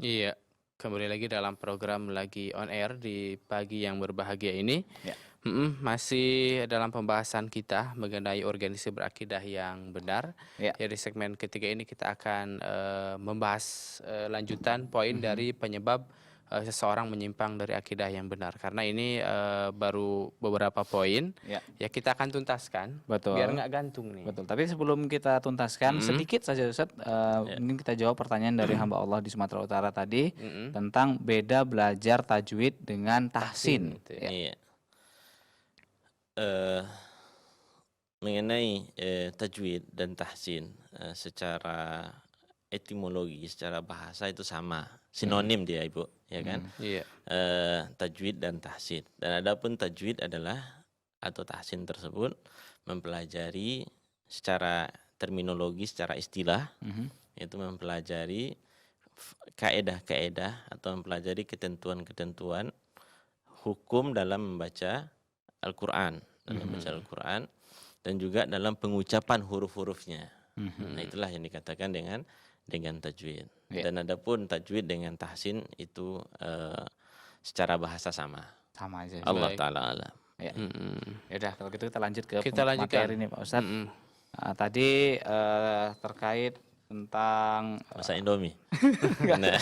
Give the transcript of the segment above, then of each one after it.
Iya, kembali lagi dalam program lagi on air di pagi yang berbahagia ini. Ya. Masih dalam pembahasan kita mengenai organisasi berakidah yang benar. Ya. Ya, di segmen ketiga ini kita akan membahas lanjutan poin dari penyebab seseorang menyimpang dari akidah yang benar. Karena ini baru beberapa poin, Ya, ya kita akan tuntaskan biar betul. nggak gantung nih. Betul. Tapi sebelum kita tuntaskan sedikit saja Ustaz, Ya. ini kita jawab pertanyaan dari hamba Allah di Sumatera Utara tadi Mm-mm. tentang beda belajar tajwid dengan tahsin. Gitu ya. Ya. Iya. Mengenai tajwid dan tahsin secara etimologi, secara bahasa itu sama, sinonim dia Ibu, ya kan? Iya. Tajwid dan tahsin. Dan adapun tajwid adalah atau tahsin tersebut mempelajari secara terminologi, secara istilah, yaitu mempelajari kaedah-kaedah atau mempelajari ketentuan-ketentuan hukum dalam membaca Al-Quran, dan juga dalam pengucapan huruf-hurufnya. Nah, itulah yang dikatakan dengan tajwid. Ya. Dan adapun tajwid dengan tahsin itu secara bahasa sama. Sama aja. Allah Baik. Ta'ala alam. Ya. Ya udah, kalau gitu kita lanjut ke Kita lanjutkan. materi nih Pak Ustadz. Mm-mm. Tadi terkait tentang Masa Indomie. Nah,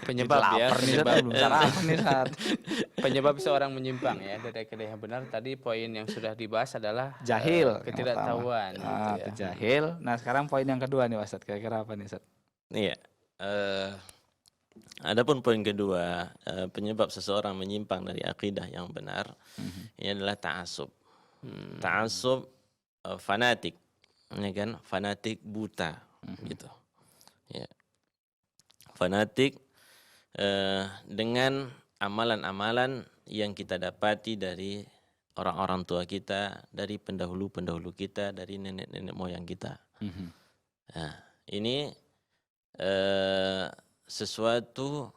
Penyebab ya, lapar nih Ustadz, penyebab belum sarapan nih saat penyebab seorang menyimpang ya dari akidah yang benar. Tadi poin yang sudah dibahas adalah jahil, yang ketidaktahuan pertama. gitu ya. Jahil. Nah sekarang poin yang kedua nih Ustadz, kira-kira apa nih Ustadz? iya. Adapun poin kedua, penyebab seseorang menyimpang dari akidah yang benar, ini adalah ta'assub. Ta'assub fanatik, ya kan? Fanatik buta, gitu. Ya. Fanatik dengan amalan-amalan yang kita dapati dari orang-orang tua kita, dari pendahulu-pendahulu kita, dari nenek-nenek moyang kita. Nah, ini sesuatu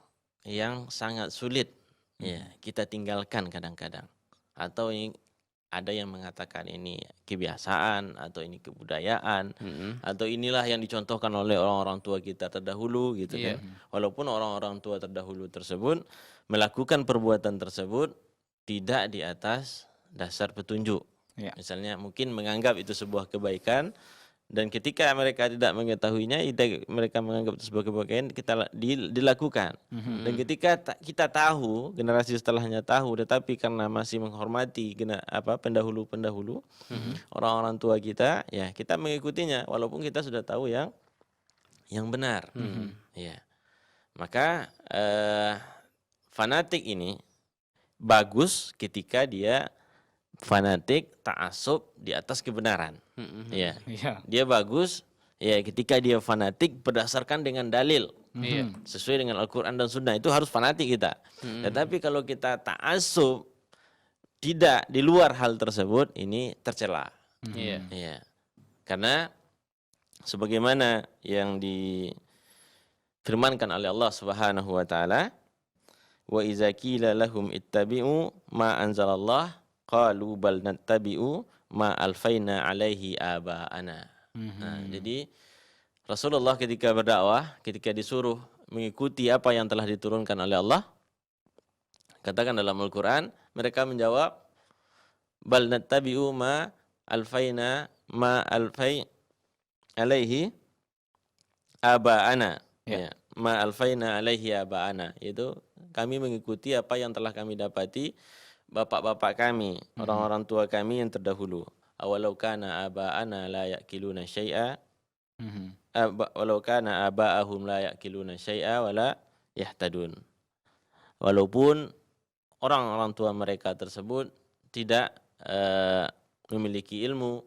yang sangat sulit ya kita tinggalkan kadang-kadang, atau ada yang mengatakan ini kebiasaan atau ini kebudayaan atau inilah yang dicontohkan oleh orang-orang tua kita terdahulu gitu kan. Walaupun orang-orang tua terdahulu tersebut melakukan perbuatan tersebut tidak di atas dasar petunjuk. Ya. Misalnya mungkin menganggap itu sebuah kebaikan, dan ketika mereka tidak mengetahuinya, mereka menganggap itu sebuah kebaikan, kita dilakukan. Dan ketika kita tahu, generasi setelahnya tahu, tetapi karena masih menghormati pendahulu-pendahulu, orang-orang tua kita, ya kita mengikutinya walaupun kita sudah tahu yang benar. Ya. Maka fanatik ini bagus ketika dia fanatik ta'assub di atas kebenaran. Ya. Dia bagus ya ketika dia fanatik berdasarkan dengan dalil. Sesuai dengan Al-Qur'an dan Sunnah, itu harus fanatik kita. Tetapi kalau kita ta'assub tidak di luar hal tersebut, ini tercela. Ya. Karena sebagaimana yang difirmankan oleh Allah Subhanahu wa taala, wa iza qila lahum ittabi'u ma anzalallah qalu bal nattabi'u ma alfaina alaihi aba'ana. Nah, jadi Rasulullah ketika berdakwah, ketika disuruh mengikuti apa yang telah diturunkan oleh Allah, katakan dalam Al-Qur'an, mereka menjawab bal nattabi'u ma alfai alaihi aba'ana. Ya. Ma alfaina alaihi aba'ana, itu kami mengikuti apa yang telah kami dapati bapak-bapak kami, orang-orang tua kami yang terdahulu. Awalau kana aba'ana la ya'kiluna syai'a, walau kana aba'ahum la ya'kiluna syai'a wala yahtadun. Walaupun orang-orang tua mereka tersebut tidak memiliki ilmu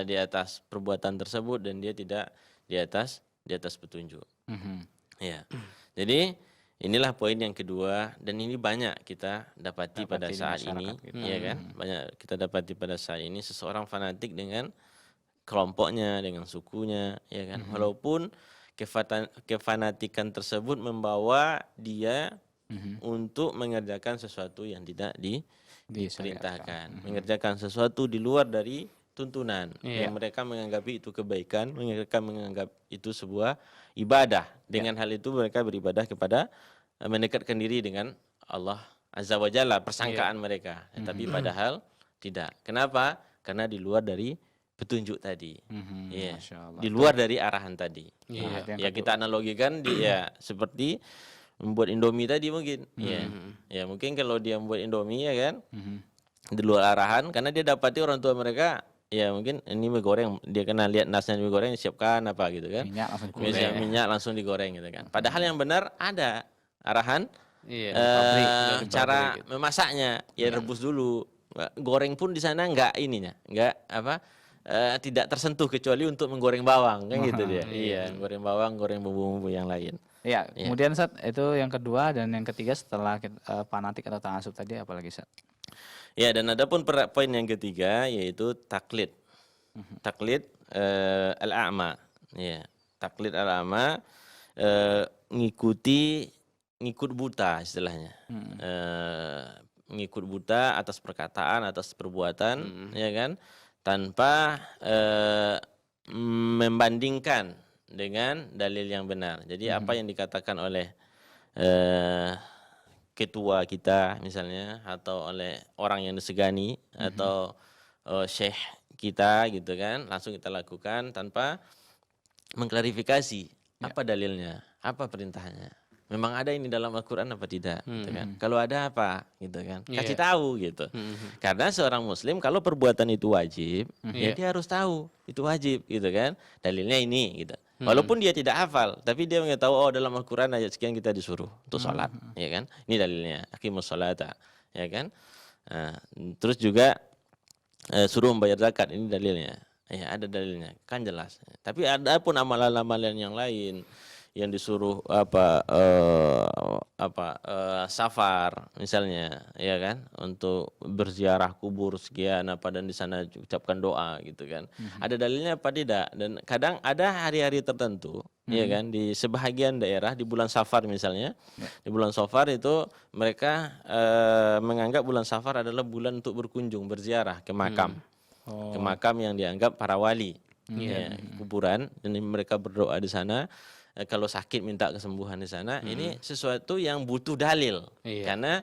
di atas perbuatan tersebut, dan dia tidak di atas petunjuk. Ya. Jadi inilah poin yang kedua, dan ini banyak kita dapati pada saat ini, ya kan? Banyak kita dapati pada saat ini seseorang fanatik dengan kelompoknya, dengan sukunya, ya kan? Walaupun kefanatikan tersebut membawa dia untuk mengerjakan sesuatu yang tidak diperintahkan, mengerjakan sesuatu di luar dari tuntunan. Iya. Yang mereka menganggap itu kebaikan, mereka menganggap itu sebuah ibadah. Dengan hal itu mereka beribadah kepada mendekatkan diri dengan Allah Azza wa Jalla, persangkaan mereka. Tapi padahal tidak. Kenapa? Karena di luar dari petunjuk tadi. Iya. Masya Allah. Di luar dari arahan tadi. Iya. Ya kita analogikan dia seperti membuat Indomie tadi mungkin. Ya. Ya mungkin kalau dia membuat Indomie ya kan di luar arahan karena dia dapati orang tua mereka ya mungkin ini mie goreng dia kena lihat nasnya mie goreng siapkan apa gitu kan. Minyak langsung Misalnya minyak langsung digoreng gitu kan. Padahal yang benar ada arahan Iya. cara memasaknya ya rebus dulu. Goreng pun di sana enggak ininya, enggak apa tidak tersentuh kecuali untuk menggoreng bawang kan gitu dia. Iya, goreng bawang, goreng bumbu-bumbu yang lain. Ya, kemudian Ustaz, itu yang kedua dan yang ketiga setelah fanatik atau ta'assub tadi apalagi Ustaz? Ya, dan adapun poin yang ketiga yaitu taklid. Taklid al-a'ma. Ya, taklid al-a'ma ngikut buta istilahnya. Ngikut buta atas perkataan, atas perbuatan, ya kan? Tanpa membandingkan dengan dalil yang benar. Jadi apa yang dikatakan oleh ketua kita misalnya atau oleh orang yang disegani atau syekh kita gitu kan, langsung kita lakukan tanpa mengklarifikasi apa dalilnya, apa perintahnya. Memang ada ini dalam Al-Quran apa tidak gitu kan. Kalau ada apa gitu kan. Kasih tahu gitu. Karena seorang muslim kalau perbuatan itu wajib, ya dia harus tahu itu wajib gitu kan. Dalilnya ini gitu. Walaupun dia tidak hafal, tapi dia mengetahui oh dalam Al-Quran ayat sekian kita disuruh untuk sholat, ya kan. Ini dalilnya, aqimus sholata, ya kan. Nah, terus juga suruh membayar zakat, ini dalilnya. Ya ada dalilnya, kan jelas. Tapi ada pun amalan-amalan yang lain yang disuruh safar misalnya ya kan untuk berziarah kubur sekian apa dan di sana ucapkan doa gitu kan. Ada dalilnya apa tidak? Dan kadang ada hari-hari tertentu ya kan di sebahagian daerah di bulan Safar misalnya. Di bulan Safar itu mereka menganggap bulan Safar adalah bulan untuk berkunjung berziarah ke makam. Ke makam yang dianggap para wali. Ya, kuburan dan mereka berdoa di sana. Kalau sakit minta kesembuhan di sana, ini sesuatu yang butuh dalil. Karena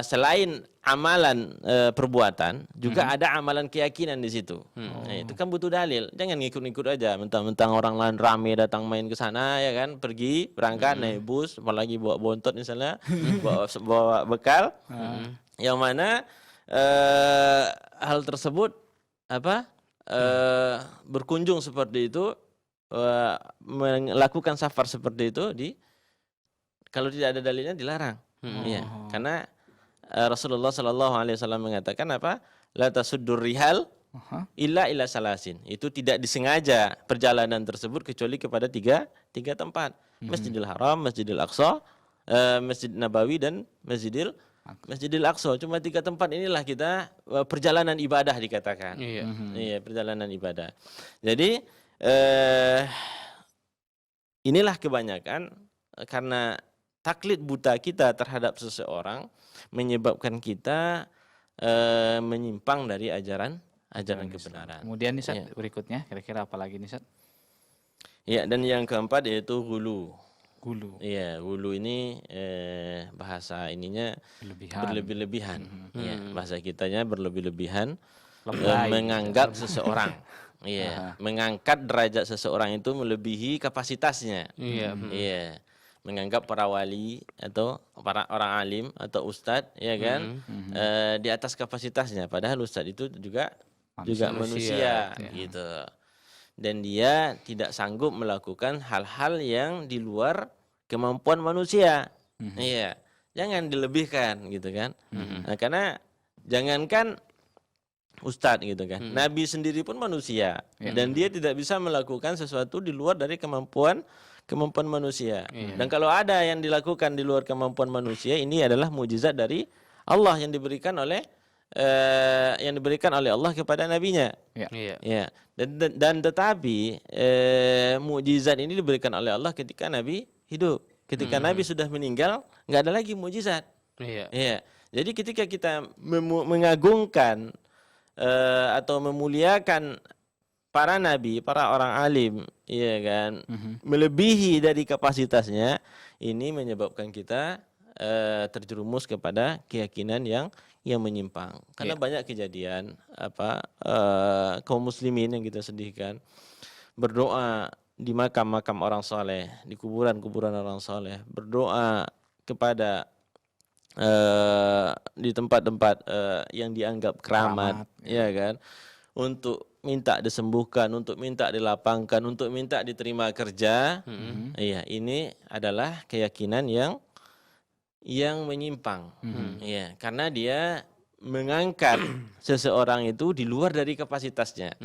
selain amalan perbuatan, juga ada amalan keyakinan di situ. Nah, itu kan butuh dalil. Jangan ngikut-ngikut aja, mentang-mentang orang lain rame datang main ke sana ya kan, pergi berangkat naik bus, apalagi bawa bontot misalnya, bawa bekal, yang mana hal tersebut berkunjung seperti itu. Melakukan safar seperti itu kalau tidak ada dalilnya dilarang. Iya, karena Rasulullah Shallallahu Alaihi Wasallam mengatakan apa? La tasuddur rihal illa salasin. Itu tidak disengaja perjalanan tersebut kecuali kepada tiga tempat: Masjidil Haram, Masjidil Aqsa, Masjid Nabawi dan Masjidil Aqsa. Cuma 3 tempat inilah kita perjalanan ibadah dikatakan. Iya, perjalanan ibadah. Jadi inilah kebanyakan karena taklid buta kita terhadap seseorang menyebabkan kita menyimpang dari ajaran kebenaran. Kemudian nih Ustaz, berikutnya kira-kira apa lagi nih Ustaz? Ya, dan yang keempat yaitu gulu. Gulu. Iya, gulu ini bahasa ininya berlebih-lebihan. Ya, bahasa kitanya berlebih-lebihan menganggap seseorang. Iya, mengangkat derajat seseorang itu melebihi kapasitasnya. Iya. Menganggap para wali atau para orang alim atau ustadz ya kan di atas kapasitasnya, padahal ustadz itu juga manusia gitu. Dan dia tidak sanggup melakukan hal-hal yang di luar kemampuan manusia. Iya. Jangan dilebihkan gitu kan. Nah, karena jangankan ustadz gitu kan. Nabi sendiri pun manusia dan dia tidak bisa melakukan sesuatu di luar dari kemampuan manusia. Dan kalau ada yang dilakukan di luar kemampuan manusia, ini adalah mukjizat dari Allah yang diberikan oleh Allah kepada nabinya. Ya. Dan tetapi mukjizat ini diberikan oleh Allah ketika Nabi hidup. Ketika Nabi sudah meninggal, nggak ada lagi mukjizat. Iya. Jadi ketika kita mengagungkan atau memuliakan para nabi, para orang alim, ya kan, melebihi dari kapasitasnya, ini menyebabkan kita terjerumus kepada keyakinan yang menyimpang. Karena banyak kejadian kaum muslimin yang kita sedihkan berdoa di makam-makam orang soleh, di kuburan-kuburan orang soleh, berdoa kepada di tempat-tempat yang dianggap keramat, ya kan, untuk minta disembuhkan, untuk minta dilapangkan, untuk minta diterima kerja. Iya, ini adalah keyakinan yang menyimpang. Iya, karena dia mengangkat seseorang itu di luar dari kapasitasnya.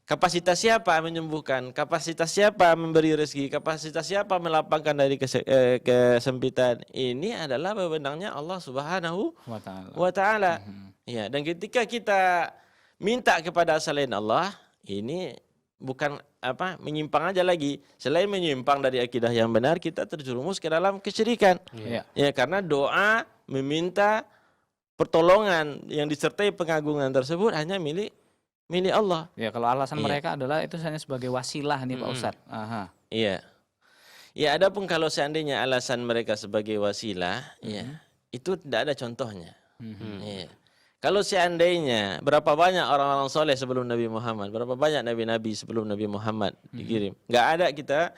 Kapasitas siapa menyembuhkan? Kapasitas siapa memberi rezeki? Kapasitas siapa melapangkan dari kesempitan? Ini adalah wewenangnya Allah Subhanahu wa taala. Ya, dan ketika kita minta kepada selain Allah, ini bukan menyimpang aja lagi. Selain menyimpang dari akidah yang benar, kita terjerumus ke dalam kesyirikan. Ya, karena doa meminta pertolongan yang disertai pengagungan tersebut hanya milik Allah. Ya, kalau alasan mereka adalah itu hanya sebagai wasilah nih Pak Ustadz. Iya. Ya, adapun kalau seandainya alasan mereka sebagai wasilah, ya, itu tidak ada contohnya. Iya. Kalau seandainya berapa banyak orang-orang soleh sebelum Nabi Muhammad, berapa banyak nabi-nabi sebelum Nabi Muhammad dikirim, nggak ada kita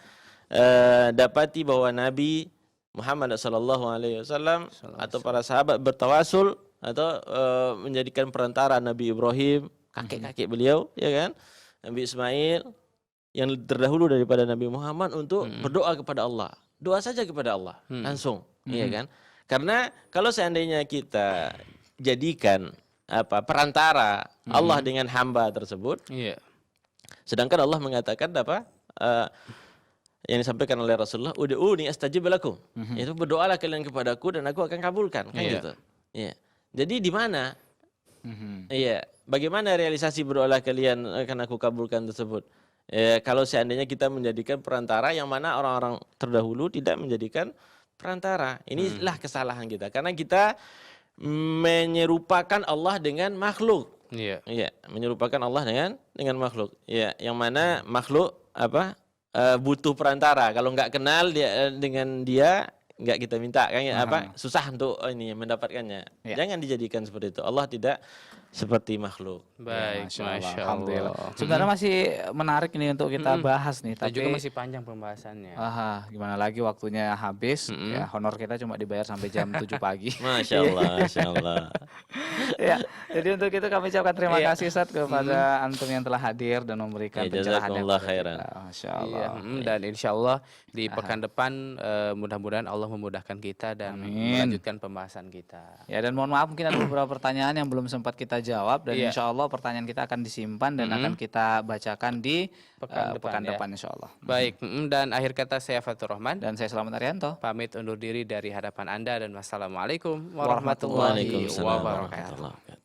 dapati bahwa Nabi Muhammad SAW atau para sahabat bertawasul atau menjadikan perantara Nabi Ibrahim, kakek-kakek beliau, ya kan, Nabi Ismail yang terdahulu daripada Nabi Muhammad untuk berdoa kepada Allah, doa saja kepada Allah langsung, ya kan? Karena kalau seandainya kita jadikan perantara Allah dengan hamba tersebut, sedangkan Allah mengatakan yang disampaikan oleh Rasulullah, ud'uni astajib lakum, itu berdoalah kalian kepadaku dan aku akan kabulkan, kan gitu. Iya. Jadi di mana? Iya, bagaimana realisasi berdoalah kalian akan aku kabulkan tersebut? Kalau seandainya kita menjadikan perantara yang mana orang-orang terdahulu tidak menjadikan perantara. Inilah kesalahan kita, karena kita menyerupakan Allah dengan makhluk. Iya, menyerupakan Allah dengan makhluk. Iya, yang mana makhluk butuh perantara. Kalau nggak kenal dengan dia, nggak kita minta kan susah untuk mendapatkannya. Jangan dijadikan seperti itu. Allah tidak seperti makhluk. Baik, Masya Alhamdulillah. Sebenarnya masih menarik ini untuk kita bahas nih, tapi tapi juga masih panjang pembahasannya. Gimana lagi, waktunya habis. Ya, honor kita cuma dibayar sampai jam 7 pagi. Masya Allah, Masya Allah. Ya, jadi untuk itu kami ucapkan terima kasih Ustadz kepada antum yang telah hadir dan memberikan pencerahan yang jazakumullah khairan. Masya Allah. Dan insya Allah di pekan depan mudah-mudahan Allah memudahkan kita dan melanjutkan pembahasan kita. Ya, dan mohon maaf mungkin ada beberapa pertanyaan yang belum sempat kita jawab, dan insya Allah pertanyaan kita akan disimpan dan akan kita bacakan di pekan depan insya Allah. Baik, dan akhir kata saya Fatur Rahman dan saya Selamat Arianto pamit undur diri dari hadapan Anda, dan wassalamualaikum warahmatullahi wabarakatuh.